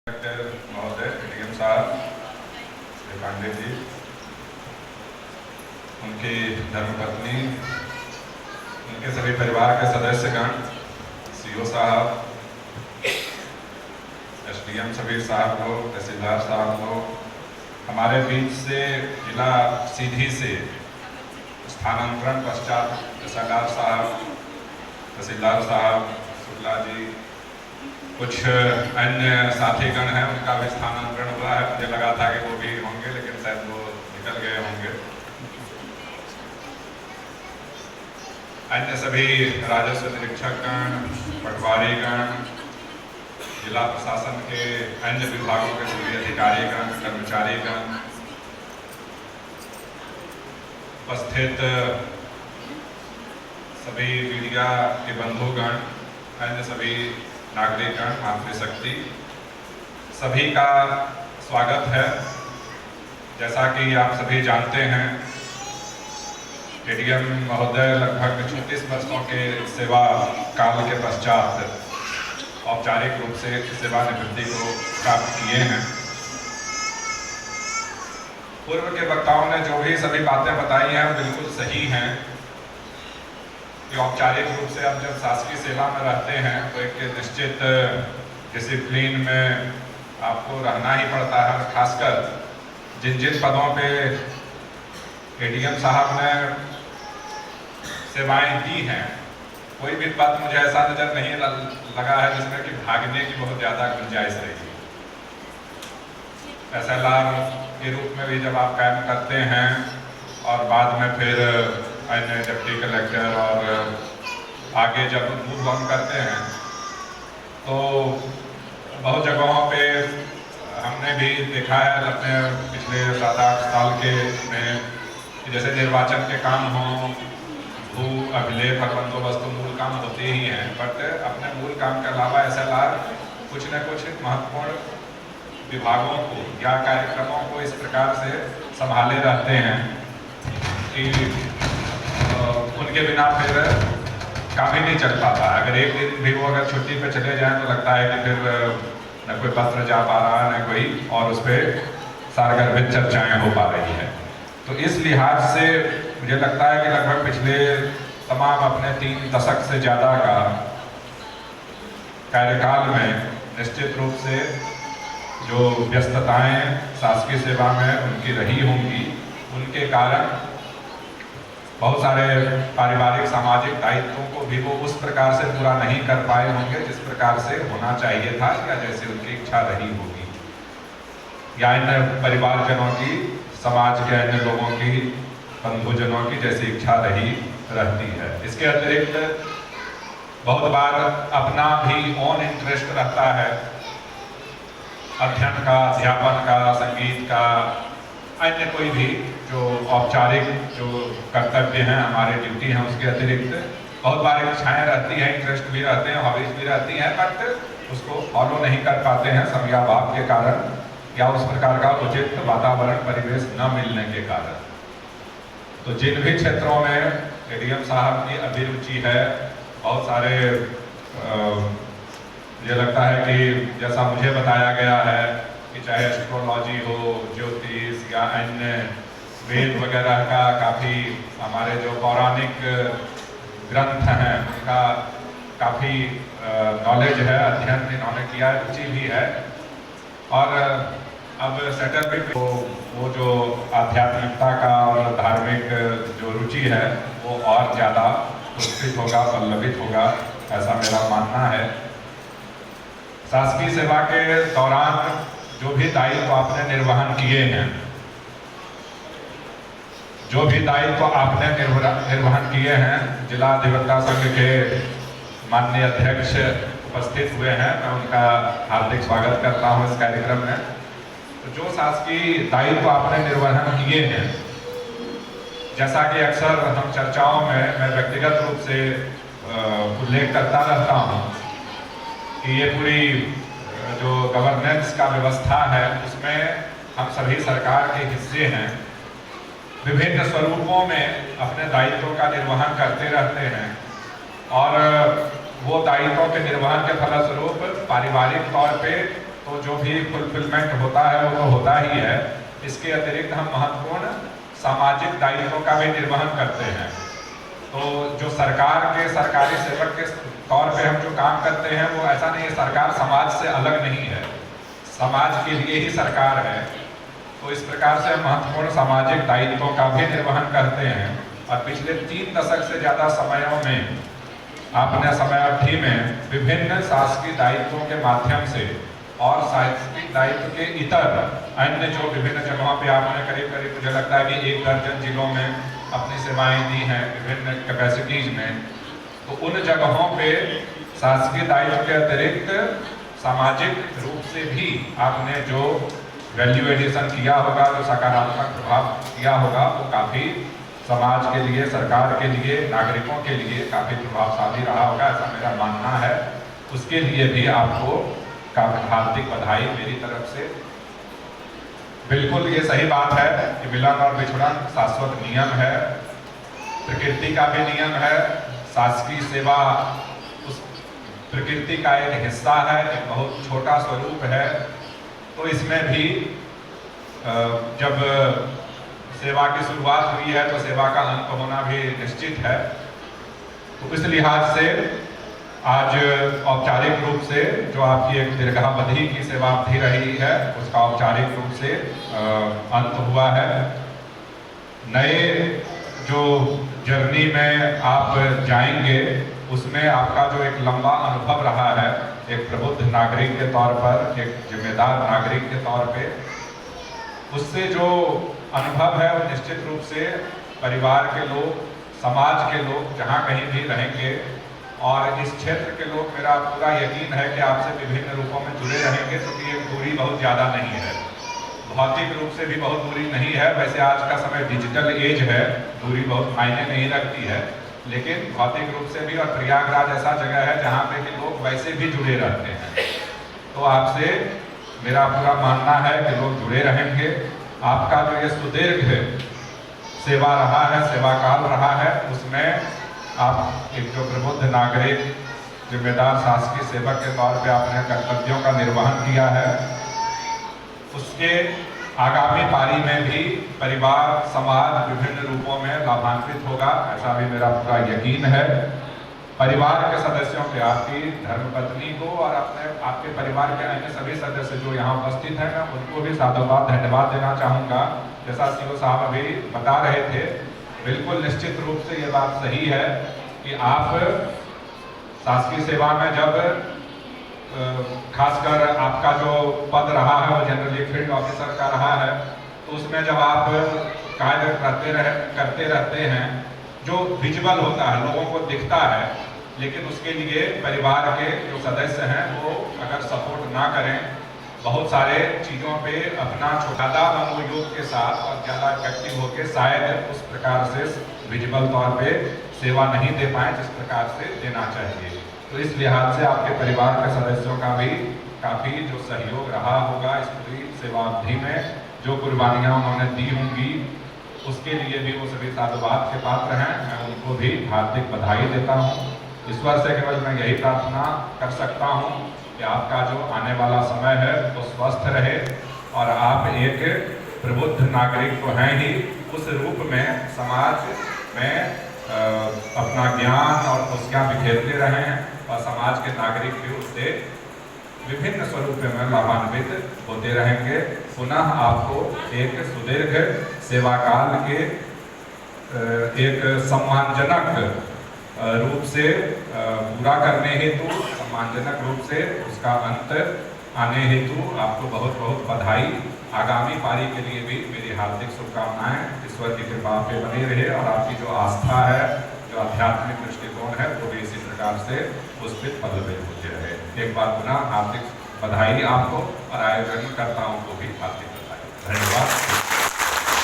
महोदय डीएम साहब श्री पांडे जी, उनकी धर्मपत्नी, उनके सभी परिवार के सदस्यगण, सीओ साहब, एसडीएम सबीर साहब लोग, तहसीलदार साहब लोग, हमारे बीच से जिला सीधी से स्थानांतरण पश्चात तहसीलदार साहब, शुक्ला जी, कुछ अन्य साथीगण हैं, उनका भी स्थानांतरण हुआ है। मुझे लगा था कि वो भी होंगे, लेकिन शायद वो निकल गए होंगे। अन्य सभी राजस्व निरीक्षकगण, पटवारीगण, जिला प्रशासन के अन्य विभागों के सभी अधिकारीगण, कर्मचारीगण, उपस्थित सभी मीडिया के बंधुगण, अन्य सभी नागरिकगण, मातृशक्ति, सभी का स्वागत है। जैसा कि आप सभी जानते हैं, डीएम महोदय लगभग 36 वर्षों के सेवा काल के पश्चात औपचारिक रूप से सेवानिवृत्ति को प्राप्त किए हैं। पूर्व के वक्ताओं ने जो भी सभी बातें बताई हैं बिल्कुल सही हैं कि औपचारिक रूप से अब जब शासकीय सेवा में रहते हैं तो एक निश्चित डिसिप्लिन में आपको रहना ही पड़ता है। खासकर जिन जिन पदों पे एडीएम साहब ने सेवाएं दी हैं, कोई भी पद मुझे ऐसा नजर नहीं लगा है जिसमें कि भागने की बहुत ज़्यादा गुंजाइश रही। एसएलआर के रूप में भी जब आप काम करते हैं और बाद में फिर अन्य डिप्टी कलेक्टर और आगे जब मूव ऑन करते हैं तो बहुत जगहों पे हमने भी देखा है अपने पिछले 7-8 साल के में, जैसे निर्वाचन के काम हों, भू अभिलेख और बंदोबस्त मूल काम होते ही हैं, बट अपने मूल काम के अलावा एसएलआर कुछ न कुछ महत्वपूर्ण विभागों को या कार्यक्रमों को इस प्रकार से संभाले रहते हैं कि उनके बिना फिर काम ही नहीं चल पाता। अगर एक दिन भी वो अगर छुट्टी पे चले जाएं तो लगता है कि फिर न कोई पत्र जा पा रहा है, न कोई और उस पर सारगर्भित चर्चाएं हो पा रही हैं। तो इस लिहाज से मुझे लगता है कि लगभग पिछले तमाम अपने 3 दशक से ज़्यादा का कार्यकाल में निश्चित रूप से जो व्यस्तताएं शासकीय सेवा में उनकी रही होंगी, उनके कारण बहुत सारे पारिवारिक सामाजिक दायित्वों को भी वो उस प्रकार से पूरा नहीं कर पाए होंगे जिस प्रकार से होना चाहिए था या जैसे उनकी इच्छा रही होगी, या अन्य परिवारजनों की, समाज के अन्य लोगों की, बंधुजनों की जैसी इच्छा रहती है। इसके अतिरिक्त बहुत बार अपना भी ऑन इंटरेस्ट रहता है, अध्ययन का, अध्यापन का, संगीत का, अन्य कोई भी जो औपचारिक जो कर्तव्य हैं, हमारे ड्यूटी हैं, उसके अतिरिक्त बहुत बार इच्छाएं रहती हैं, इंटरेस्ट भी रहते हैं, हॉबीज भी रहती हैं, बट उसको फॉलो नहीं कर पाते हैं समयाभाव के कारण या उस प्रकार का उचित वातावरण परिवेश न मिलने के कारण। तो जिन भी क्षेत्रों में एडीएम साहब की अभिरुचि है, बहुत सारे मुझे लगता है कि जैसा मुझे बताया गया है कि चाहे एस्ट्रोलॉजी हो, ज्योतिष या अन्य वेद वगैरह का काफ़ी, हमारे जो पौराणिक ग्रंथ हैं उनका काफ़ी नॉलेज है, अध्ययन इन्होंने किया, रुचि भी है। और अब सेटलमेंट वो जो आध्यात्मिकता का और धार्मिक जो रुचि है वो और ज़्यादा पुष्पित होगा, पल्लवित होगा, ऐसा मेरा मानना है। शासकीय सेवा के दौरान जो भी दायित्व आपने निर्वहन किए हैं, जो भी दायित्व आपने निर्वहन किए हैं, जिला अधिवक्ता संघ के माननीय अध्यक्ष उपस्थित हुए हैं, मैं उनका हार्दिक स्वागत करता हूं इस कार्यक्रम में। तो जो शासकीय दायित्व आपने निर्वहन किए हैं, जैसा कि अक्सर हम चर्चाओं में मैं व्यक्तिगत रूप से उल्लेख करता रहता हूं कि ये पूरी जो गवर्नेंस का व्यवस्था है उसमें हम सभी सरकार के हिस्से हैं, विभिन्न स्वरूपों में अपने दायित्वों का निर्वहन करते रहते हैं और वो दायित्वों के निर्वहन के फलस्वरूप पारिवारिक तौर पे तो जो भी फुलफिलमेंट होता है वो तो होता ही है। इसके अतिरिक्त हम महत्वपूर्ण सामाजिक दायित्वों का भी निर्वहन करते हैं। तो जो सरकार के सरकारी सेवक के तौर पे हम जो काम करते हैं वो ऐसा नहीं है, सरकार समाज से अलग नहीं है, समाज के लिए ही सरकार है। तो इस प्रकार से हम महत्वपूर्ण सामाजिक दायित्वों का भी निर्वहन करते हैं। और पिछले 3 दशक से ज़्यादा समयों में आपने समयावधि में विभिन्न शासकीय दायित्वों के माध्यम से और शासकीय दायित्व के इतर अन्य जो विभिन्न जगहों पे आपने करीब करीब मुझे लगता है कि 1 दर्जन जिलों में अपनी सेवाएं दी हैं विभिन्न कैपेसिटीज में। तो उन जगहों पे शासकीय दायित्व के अतिरिक्त सामाजिक रूप से भी आपने जो वैल्यू एडिशन किया होगा, जो सकारात्मक प्रभाव किया होगा, वो काफ़ी समाज के लिए, सरकार के लिए, नागरिकों के लिए काफ़ी प्रभावशाली रहा होगा, ऐसा मेरा मानना है। उसके लिए भी आपको काफ़ी हार्दिक बधाई मेरी तरफ से। बिल्कुल ये सही बात है कि मिलन और बिछड़न शाश्वत नियम है, प्रकृति का भी नियम है। शासकीय सेवा उस प्रकृति का एक हिस्सा है, एक बहुत छोटा स्वरूप है। तो इसमें भी जब सेवा की शुरुआत हुई है तो सेवा का अंत होना भी निश्चित है। तो इस लिहाज से आज औपचारिक रूप से जो आपकी एक दीर्घावधि की सेवावधि रही है उसका औपचारिक रूप से अंत हुआ है। नए जो जर्नी में आप जाएंगे उसमें आपका जो एक लंबा अनुभव रहा है, एक प्रबुद्ध नागरिक के तौर पर, एक जिम्मेदार नागरिक के तौर पे, उससे जो अनुभव है वो निश्चित रूप से परिवार के लोग, समाज के लोग जहाँ कहीं भी रहेंगे और इस क्षेत्र के लोग, मेरा पूरा यकीन है कि आपसे विभिन्न रूपों में जुड़े रहेंगे, क्योंकि ये दूरी बहुत ज़्यादा नहीं है, भौतिक रूप से भी बहुत दूरी नहीं है। वैसे आज का समय डिजिटल एज है, दूरी बहुत मायने नहीं रखती है, लेकिन भौतिक रूप से भी। और प्रयागराज ऐसा जगह है जहाँ पे कि लोग वैसे भी जुड़े रहते हैं। तो आपसे मेरा पूरा मानना है कि लोग जुड़े रहेंगे। आपका जो ये सुदीर्घ सेवा रहा है, सेवा काल रहा है, उसमें आप एक जो प्रबुद्ध नागरिक, जिम्मेदार शासकीय सेवक के तौर पे आपने कर्तव्यों का निर्वहन किया है, उसके आगामी पारी में भी परिवार, समाज विभिन्न रूपों में लाभान्वित होगा, ऐसा भी मेरा पूरा यकीन है। परिवार के सदस्यों पे, आपकी धर्मपत्नी को और आपके परिवार के अन्य सभी सदस्य जो यहाँ उपस्थित हैं, मैं उनको भी साधुवाद धन्यवाद देना चाहूँगा। जैसा सीओ साहब अभी बता रहे थे, बिल्कुल निश्चित रूप से ये बात सही है कि आप शासकीय सेवा में जब खासकर आपका जो पद रहा है वो जनरली फील्ड ऑफिसर का रहा है, तो उसमें जब आप कार्य करते रहते हैं, जो विजुअल होता है, लोगों को दिखता है, लेकिन उसके लिए परिवार के जो सदस्य हैं वो अगर सपोर्ट ना करें, बहुत सारे चीज़ों पे अपना ज़्यादा मनोयोग के साथ और ज़्यादा इफेक्टिव होकर शायद उस प्रकार से विजुअल तौर पे सेवा नहीं दे पाए जिस प्रकार से देना चाहिए। तो इस लिहाज से आपके परिवार के सदस्यों का भी काफ़ी जो सहयोग रहा होगा इस पूरी सेवावधि में, जो कुर्बानियाँ उन्होंने दी होंगी, उसके लिए भी वो सभी साधुवाद के पात्र हैं। मैं उनको भी हार्दिक बधाई देता हूँ। ईश्वर से केवल मैं यही प्रार्थना कर सकता हूँ कि आपका जो आने वाला समय है वो स्वस्थ रहे और आप एक प्रबुद्ध नागरिक तो हैं ही, उस रूप में समाज में अपना ज्ञान और खुशियाँ बिखेरते रहें और समाज के नागरिक भी उससे विभिन्न स्वरूप में लाभान्वित होते रहेंगे। पुनः आपको एक सुदीर्घ सेवा काल के एक सम्मानजनक रूप से पूरा करने हेतु, सम्मानजनक रूप से उसका अंत आने हेतु आपको बहुत बहुत बधाई। आगामी पारी के लिए भी मेरी हार्दिक शुभकामनाएं। ईश्वर की कृपा पे बनी रहे और आपकी जो आस्था है, जो आध्यात्मिक दृष्टिकोण है, वो भी इसी प्रकार से पुष्पित पल्लवित होते रहे। एक बार पुनः हार्दिक बधाई आपको और आयोजनकर्ताओं को भी हार्दिक बधाई। धन्यवाद।